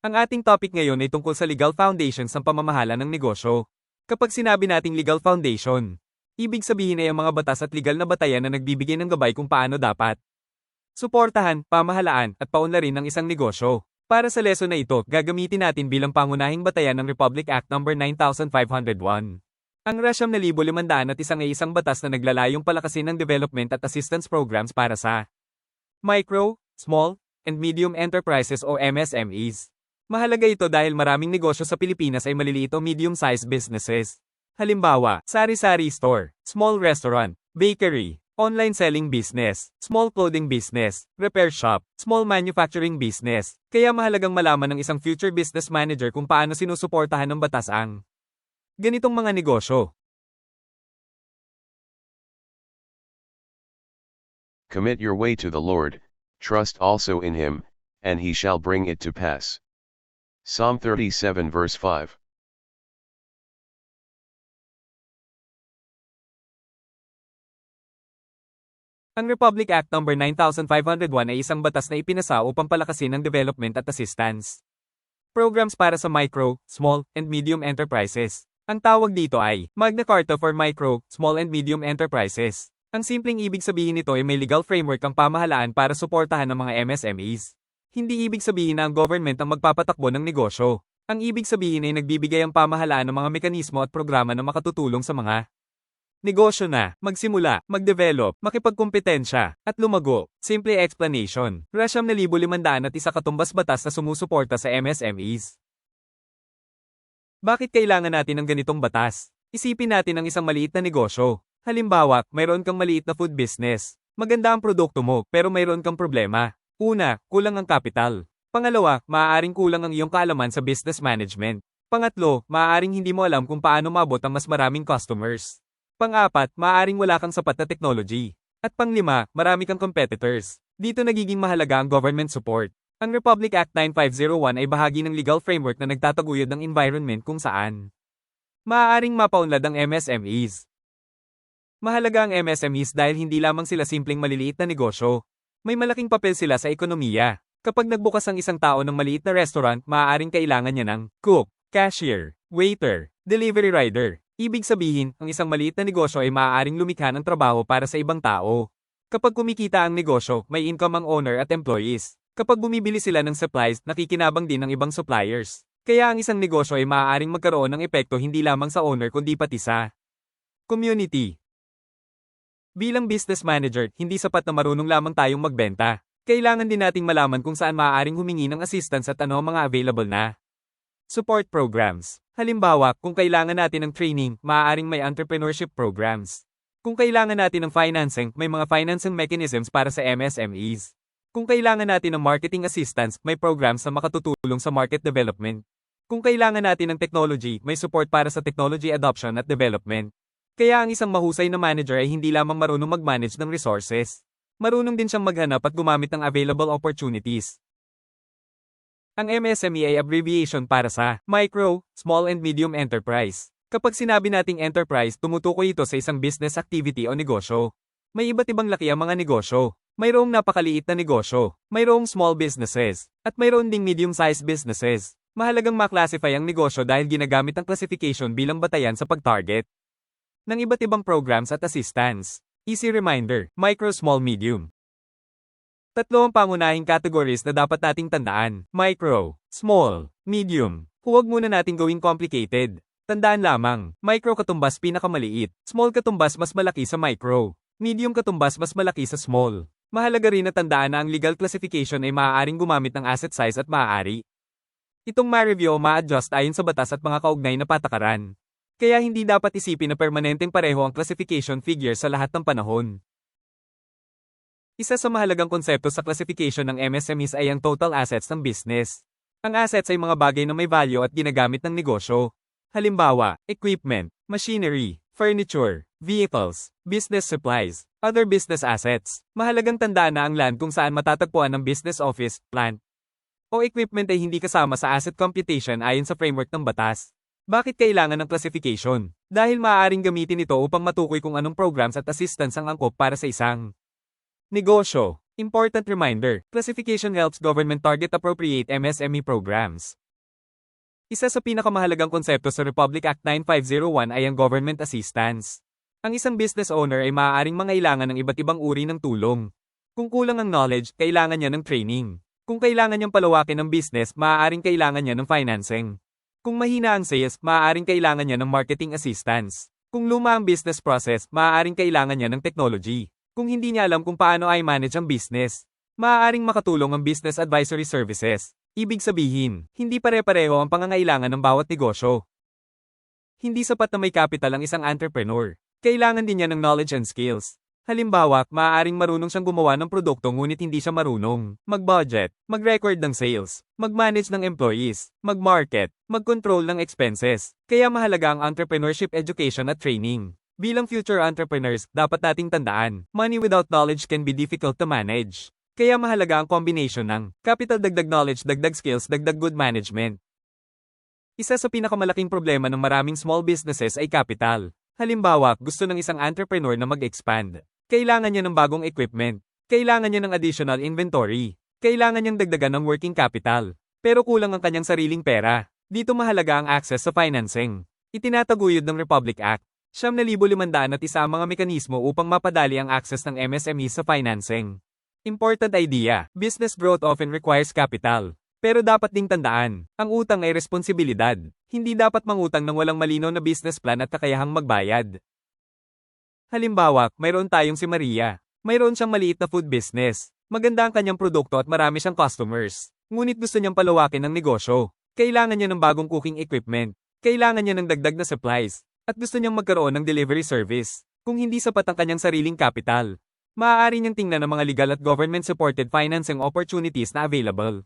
Ang ating topic ngayon ay tungkol sa legal foundations ng pamamahala ng negosyo. Kapag sinabi nating legal foundation, ibig sabihin ay ang mga batas at legal na batayan na nagbibigay ng gabay kung paano dapat suportahan, pamahalaan, at paunlarin ng isang negosyo. Para sa lesson na ito, gagamitin natin bilang pangunahing batayan ng Republic Act No. 9501. Ang R9,501 ay isang batas na naglalayong palakasin ng development at assistance programs para sa micro, small, and medium enterprises o MSMEs. Mahalaga ito dahil maraming negosyo sa Pilipinas ay maliliit o medium-sized businesses. Halimbawa, sari-sari store, small restaurant, bakery, online selling business, small clothing business, repair shop, small manufacturing business. Kaya mahalagang malaman ng isang future business manager kung paano sinusuportahan ng batas ang ganitong mga negosyo. Commit your way to the Lord, trust also in him, and he shall bring it to pass. Psalm 37 verse 5. Ang Republic Act No. 9501 ay isang batas na ipinasa upang palakasin ang development at assistance programs para sa micro, small, and medium enterprises. Ang tawag dito ay Magna Carta for Micro, Small and Medium Enterprises. Ang simpleng ibig sabihin nito ay may legal framework ang pamahalaan para suportahan ng mga MSMEs. Hindi ibig sabihin na ang government ang magpapatakbo ng negosyo. Ang ibig sabihin ay nagbibigay ang pamahalaan ng mga mekanismo at programa na makatutulong sa mga negosyo na magsimula, mag-develop, makipagkompetensya, at lumago. Simple explanation. R9,501 katumbas batas na sumusuporta sa MSMEs. Bakit kailangan natin ng ganitong batas? Isipin natin ang isang maliit na negosyo. Halimbawa, mayroon kang maliit na food business. Maganda ang produkto mo, pero mayroon kang problema. Una, kulang ang kapital. Pangalawa, maaaring kulang ang iyong kaalaman sa business management. Pangatlo, maaaring hindi mo alam kung paano maabot ang mas maraming customers. Pang-apat, maaaring wala kang sapat na technology. At pang-lima, marami kang competitors. Dito nagiging mahalaga ang government support. Ang Republic Act 9501 ay bahagi ng legal framework na nagtataguyod ng environment kung saan maaaring mapaunlad ang MSMEs. Mahalaga ang MSMEs dahil hindi lamang sila simpleng maliliit na negosyo. May malaking papel sila sa ekonomiya. Kapag nagbukas ang isang tao ng maliit na restaurant, maaaring kailangan niya ng cook, cashier, waiter, delivery rider. Ibig sabihin, ang isang maliit na negosyo ay maaaring lumikha ng trabaho para sa ibang tao. Kapag kumikita ang negosyo, may income ang owner at employees. Kapag bumibili sila ng supplies, nakikinabang din ng ibang suppliers. Kaya ang isang negosyo ay maaaring magkaroon ng epekto hindi lamang sa owner kundi pati sa community. Bilang business manager, hindi sapat na marunong lamang tayong magbenta. Kailangan din nating malaman kung saan maaaring humingi ng assistance at ano ang mga available na support programs. Halimbawa, kung kailangan natin ng training, maaaring may entrepreneurship programs. Kung kailangan natin ng financing, may mga financing mechanisms para sa MSMEs. Kung kailangan natin ng marketing assistance, may programs na makatutulong sa market development. Kung kailangan natin ng technology, may support para sa technology adoption at development. Kaya ang isang mahusay na manager ay hindi lamang marunong mag-manage ng resources. Marunong din siyang maghanap at gumamit ng available opportunities. Ang MSME ay abbreviation para sa Micro, Small and Medium Enterprise. Kapag sinabi nating enterprise, tumutukoy ito sa isang business activity o negosyo. May iba't ibang laki ang mga negosyo. Mayroong napakaliit na negosyo, mayroong small businesses, at mayroon ding medium-sized businesses. Mahalagang maklasify ang negosyo dahil ginagamit ang classification bilang batayan sa pag-target ng iba't ibang programs at assistance. Easy reminder, micro, small, medium. Tatlo ang pangunahing categories na dapat nating tandaan. Micro, small, medium. Huwag muna nating gawing complicated. Tandaan lamang, micro katumbas pinakamaliit, small katumbas mas malaki sa micro, medium katumbas mas malaki sa small. Mahalaga rin na tandaan na ang legal classification ay maaaring gumamit ng asset size at maaari itong ma-review o ma-adjust ayon sa batas at mga kaugnay na patakaran. Kaya hindi dapat isipin na permanenteng pareho ang classification figure sa lahat ng panahon. Isa sa mahalagang konsepto sa classification ng MSMEs ay ang total assets ng business. Ang assets ay mga bagay na may value at ginagamit ng negosyo. Halimbawa, equipment, machinery, furniture, vehicles, business supplies, other business assets. Mahalagang tandaan na ang land kung saan matatagpuan ng business office, plant, o equipment ay hindi kasama sa asset computation ayon sa framework ng batas. Bakit kailangan ng classification? Dahil maaaring gamitin ito upang matukoy kung anong programs at assistance ang angkop para sa isang negosyo. Important reminder, classification helps government target appropriate MSME programs. Isa sa pinakamahalagang konsepto sa Republic Act 9501 ay ang government assistance. Ang isang business owner ay maaaring mangailangan ng iba't ibang uri ng tulong. Kung kulang ang knowledge, kailangan niya ng training. Kung kailangan niyang palawakin ang business, maaaring kailangan niya ng financing. Kung mahina ang sales, maaaring kailangan niya ng marketing assistance. Kung luma ang business process, maaaring kailangan niya ng technology. Kung hindi niya alam kung paano ay manage ang business, maaaring makatulong ang business advisory services. Ibig sabihin, hindi pare-pareho ang pangangailangan ng bawat negosyo. Hindi sapat na may capital ang isang entrepreneur. Kailangan din niya ng knowledge and skills. Halimbawa, maaaring marunong siyang gumawa ng produkto ngunit hindi siya marunong mag-budget, mag-record ng sales, mag-manage ng employees, mag-market, mag-control ng expenses. Kaya mahalaga ang entrepreneurship education at training. Bilang future entrepreneurs, dapat nating tandaan, money without knowledge can be difficult to manage. Kaya mahalaga ang combination ng capital dagdag knowledge dagdag skills dagdag good management. Isa sa pinakamalaking problema ng maraming small businesses ay capital. Halimbawa, gusto ng isang entrepreneur na mag-expand. Kailangan niya ng bagong equipment. Kailangan niya ng additional inventory. Kailangan niyang dagdagan ng working capital. Pero kulang ang kanyang sariling pera. Dito mahalaga ang access sa financing. Itinataguyod ng Republic Act 9,501 ang mga mekanismo upang mapadali ang access ng MSME sa financing. Important idea, business growth often requires capital. Pero dapat ding tandaan, ang utang ay responsibilidad. Hindi dapat mangutang ng walang malinaw na business plan at kakayahang magbayad. Halimbawa, mayroon tayong si Maria. Mayroon siyang maliit na food business. Maganda ang kanyang produkto at marami siyang customers. Ngunit gusto niyang palawakin ang negosyo. Kailangan niya ng bagong cooking equipment. Kailangan niya ng dagdag na supplies. At gusto niyang magkaroon ng delivery service. Kung hindi sapat ang kanyang sariling capital, maaari niyang tingnan ang mga legal at government-supported financing opportunities na available.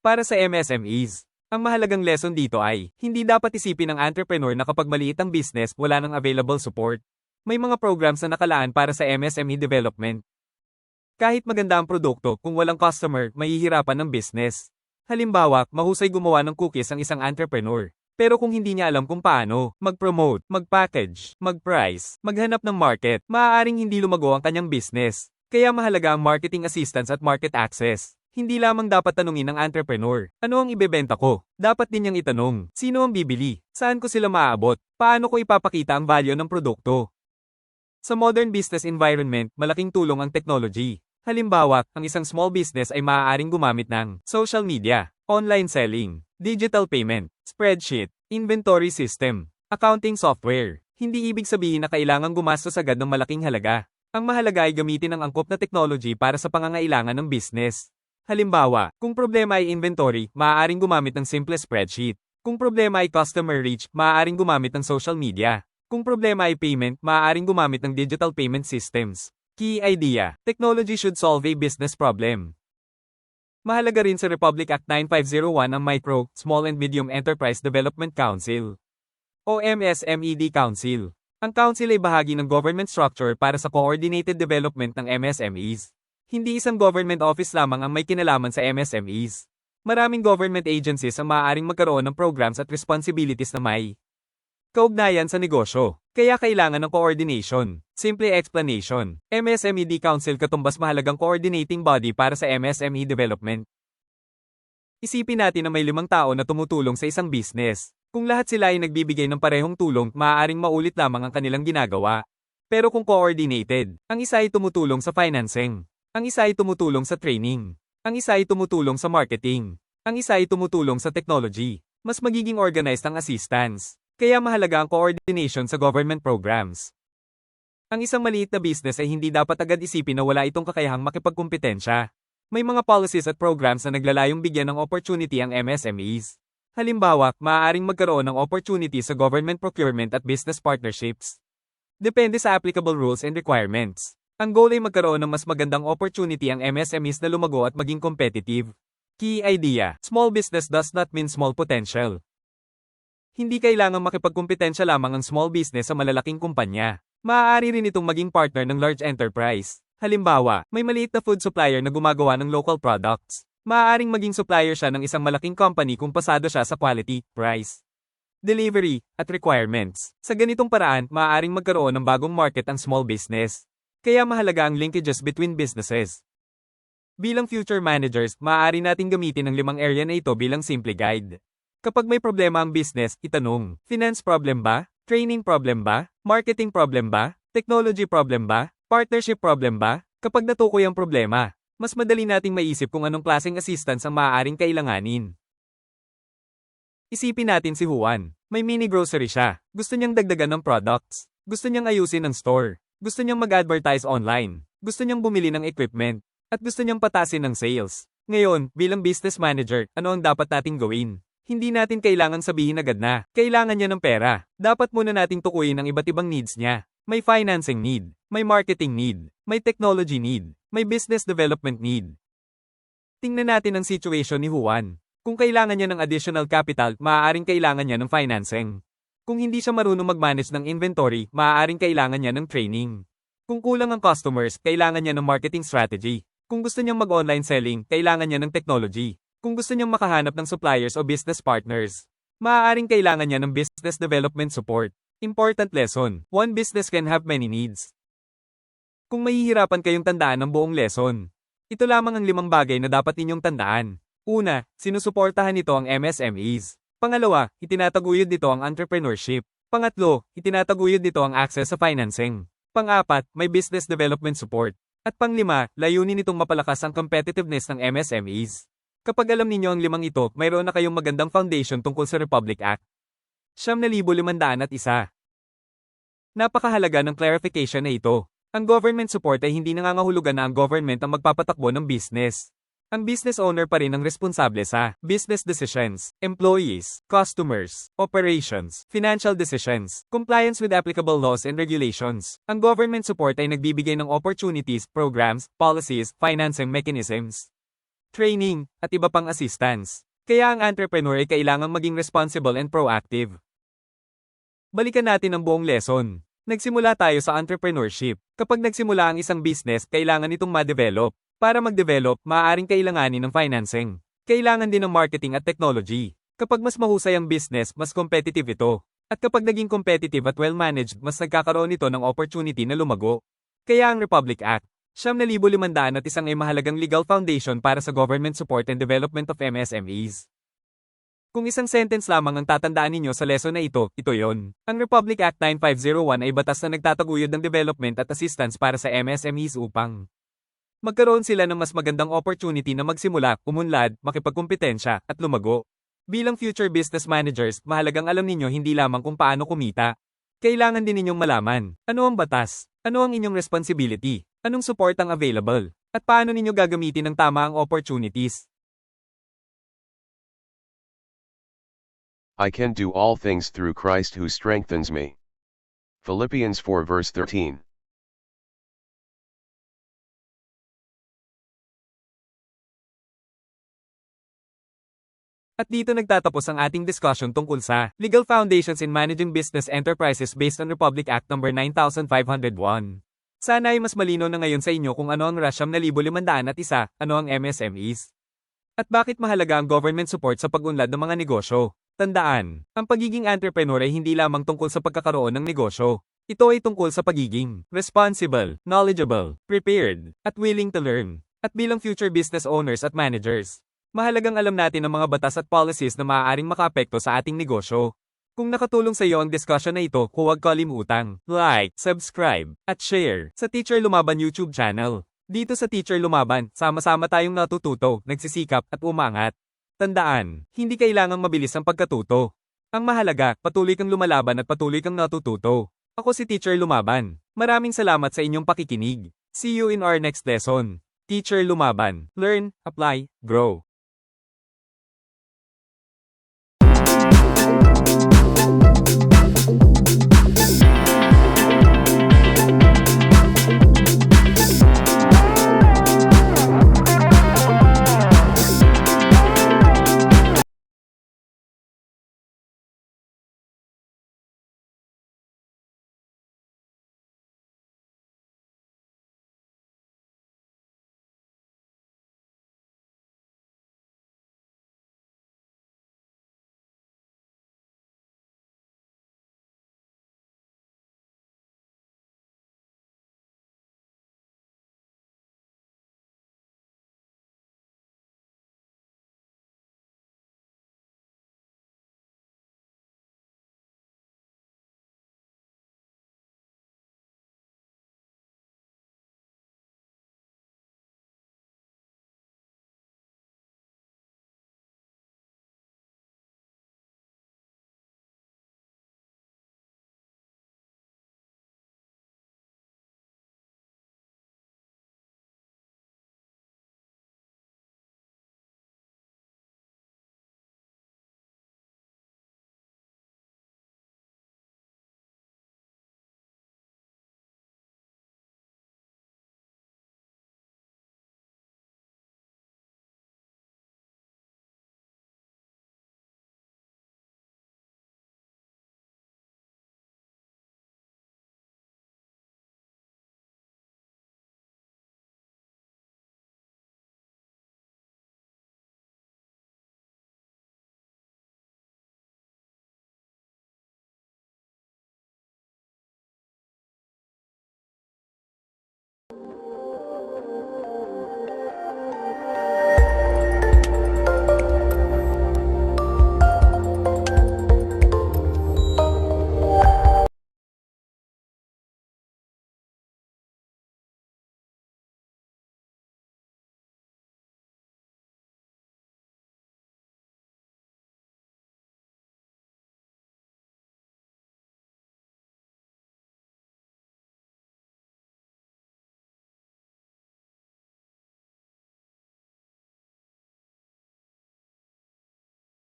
Para sa MSMEs, ang mahalagang lesson dito ay, hindi dapat isipin ng entrepreneur na kapag maliit ang business, wala nang available support. May mga programs na nakalaan para sa MSME development. Kahit maganda ang produkto, kung walang customer, mahihirapan ang business. Halimbawa, mahusay gumawa ng cookies ang isang entrepreneur. Pero kung hindi niya alam kung paano mag-promote, mag-package, mag-price, maghanap ng market, maaaring hindi lumago ang kanyang business. Kaya mahalaga ang marketing assistance at market access. Hindi lamang dapat tanungin ng entrepreneur, ano ang ibebenta ko? Dapat din niyang itanong, sino ang bibili? Saan ko sila maaabot? Paano ko ipapakita ang value ng produkto? Sa modern business environment, malaking tulong ang technology. Halimbawa, ang isang small business ay maaaring gumamit ng social media, online selling, digital payment, spreadsheet, inventory system, accounting software. Hindi ibig sabihin na kailangang gumastos agad ng malaking halaga. Ang mahalaga ay gamitin ang angkop na technology para sa pangangailangan ng business. Halimbawa, kung problema ay inventory, maaaring gumamit ng simple spreadsheet. Kung problema ay customer reach, maaaring gumamit ng social media. Kung problema ay payment, maaaring gumamit ng digital payment systems. Key idea, technology should solve a business problem. Mahalaga rin sa Republic Act 9501 ang Micro, Small and Medium Enterprise Development Council o MSMED Council. Ang council ay bahagi ng government structure para sa coordinated development ng MSMEs. Hindi isang government office lamang ang may kinalaman sa MSMEs. Maraming government agencies ang maaaring magkaroon ng programs at responsibilities na may kaugnayan sa negosyo. Kaya kailangan ng coordination. Simple explanation. MSMED Council katumbas mahalagang coordinating body para sa MSME development. Isipin natin na may 5 tao na tumutulong sa isang business. Kung lahat sila ay nagbibigay ng parehong tulong, maaaring maulit lamang ang kanilang ginagawa. Pero kung coordinated, ang isa ay tumutulong sa financing. Ang isa ay tumutulong sa training. Ang isa ay tumutulong sa marketing. Ang isa ay tumutulong sa technology. Mas magiging organized ang assistance. Kaya mahalaga ang coordination sa government programs. Ang isang maliit na business ay hindi dapat agad isipin na wala itong kakayahang makipagkumpetensya. May mga policies at programs na naglalayong bigyan ng opportunity ang MSMEs. Halimbawa, maaaring magkaroon ng opportunity sa government procurement at business partnerships. Depende sa applicable rules and requirements. Ang goal ay magkaroon ng mas magandang opportunity ang MSMEs na lumago at maging competitive. Key idea, small business does not mean small potential. Hindi kailangang makipagkumpetensya lamang ang small business sa malalaking kumpanya. Maaari rin itong maging partner ng large enterprise. Halimbawa, may maliit na food supplier na gumagawa ng local products. Maaaring maging supplier siya ng isang malaking company kung pasado siya sa quality, price, delivery, at requirements. Sa ganitong paraan, maaaring magkaroon ng bagong market ang small business. Kaya mahalaga ang linkages between businesses. Bilang future managers, maaari nating gamitin ang 5 area na ito bilang simple guide. Kapag may problema ang business, itanong, finance problem ba? Training problem ba? Marketing problem ba? Technology problem ba? Partnership problem ba? Kapag natukoy ang problema, mas madali nating maisip kung anong klaseng assistance ang maaaring kailanganin. Isipin natin si Juan. May mini grocery siya. Gusto niyang dagdagan ng products. Gusto niyang ayusin ang store. Gusto niyang mag-advertise online. Gusto niyang bumili ng equipment. At gusto niyang patasin ng sales. Ngayon, bilang business manager, ano ang dapat nating gawin? Hindi natin kailangan sabihin agad na, kailangan niya ng pera. Dapat muna nating tukuyin ang iba't ibang needs niya. May financing need. May marketing need. May technology need. May business development need. Tingnan natin ang situation ni Juan. Kung kailangan niya ng additional capital, maaaring kailangan niya ng financing. Kung hindi siya marunong mag-manage ng inventory, maaaring kailangan niya ng training. Kung kulang ang customers, kailangan niya ng marketing strategy. Kung gusto niyang mag-online selling, kailangan niya ng technology. Kung gusto niyang makahanap ng suppliers o business partners, maaaring kailangan niya ng business development support. Important lesson, one business can have many needs. Kung mahihirapan kayong tandaan ang buong lesson, ito lamang ang 5 bagay na dapat ninyong tandaan. Una, sinusuportahan nito ang MSMEs. Pangalawa, itinataguyod nito ang entrepreneurship. Pangatlo, itinataguyod nito ang access sa financing. Pang-apat, may business development support. At pang-5, layunin nitong mapalakas ang competitiveness ng MSMEs. Kapag alam ninyo ang 5 ito, mayroon na kayong magandang foundation tungkol sa Republic Act. 9,501. Napakahalaga ng clarification na ito. Ang government support ay hindi nangangahulugan na ang government ang magpapatakbo ng business. Ang business owner pa rin ang responsable sa business decisions, employees, customers, operations, financial decisions, compliance with applicable laws and regulations. Ang government support ay nagbibigay ng opportunities, programs, policies, financing mechanisms, training, at iba pang assistance. Kaya ang entrepreneur ay kailangang maging responsible and proactive. Balikan natin ang buong lesson. Nagsimula tayo sa entrepreneurship. Kapag nagsimula ang isang business, kailangan itong ma-develop. Para mag-develop, maaaring kailanganin ng financing. Kailangan din ng marketing at technology. Kapag mas mahusay ang business, mas competitive ito. At kapag naging competitive at well-managed, mas nagkakaroon ito ng opportunity na lumago. Kaya ang Republic Act, 9,501 ay mahalagang legal foundation para sa government support and development of MSMEs. Kung isang sentence lamang ang tatandaan ninyo sa lesson na ito yon. Ang Republic Act 9501 ay batas na nagtataguyod ng development at assistance para sa MSMEs upang magkaroon sila ng mas magandang opportunity na magsimula, umunlad, makipagkumpetensya, at lumago. Bilang future business managers, mahalagang alam ninyo hindi lamang kung paano kumita. Kailangan din ninyong malaman, ano ang batas, ano ang inyong responsibility, anong support ang available, at paano ninyo gagamitin ng tama ang opportunities. I can do all things through Christ who strengthens me. Philippians 4 verse 13. At dito nagtatapos ang ating discussion tungkol sa Legal Foundations in Managing Business Enterprises based on Republic Act No. 9501. Sana ay mas malinaw na ngayon sa inyo kung ano ang RA 9,501, ano ang MSMEs. At bakit mahalaga ang government support sa pag-unlad ng mga negosyo. Tandaan, ang pagiging entrepreneur ay hindi lamang tungkol sa pagkakaroon ng negosyo. Ito ay tungkol sa pagiging responsible, knowledgeable, prepared, at willing to learn. At bilang future business owners at managers, mahalagang alam natin ang mga batas at policies na maaaring makaapekto sa ating negosyo. Kung nakatulong sa iyo ang discussion na ito, huwag kalimutang like, subscribe, at share sa Teacher Lumaban YouTube channel. Dito sa Teacher Lumaban, sama-sama tayong natututo, nagsisikap, at umangat. Tandaan, hindi kailangang mabilis ang pagkatuto. Ang mahalaga, patuloy kang lumalaban at patuloy kang natututo. Ako si Teacher Lumaban. Maraming salamat sa inyong pakikinig. See you in our next lesson. Teacher Lumaban. Learn, apply, grow.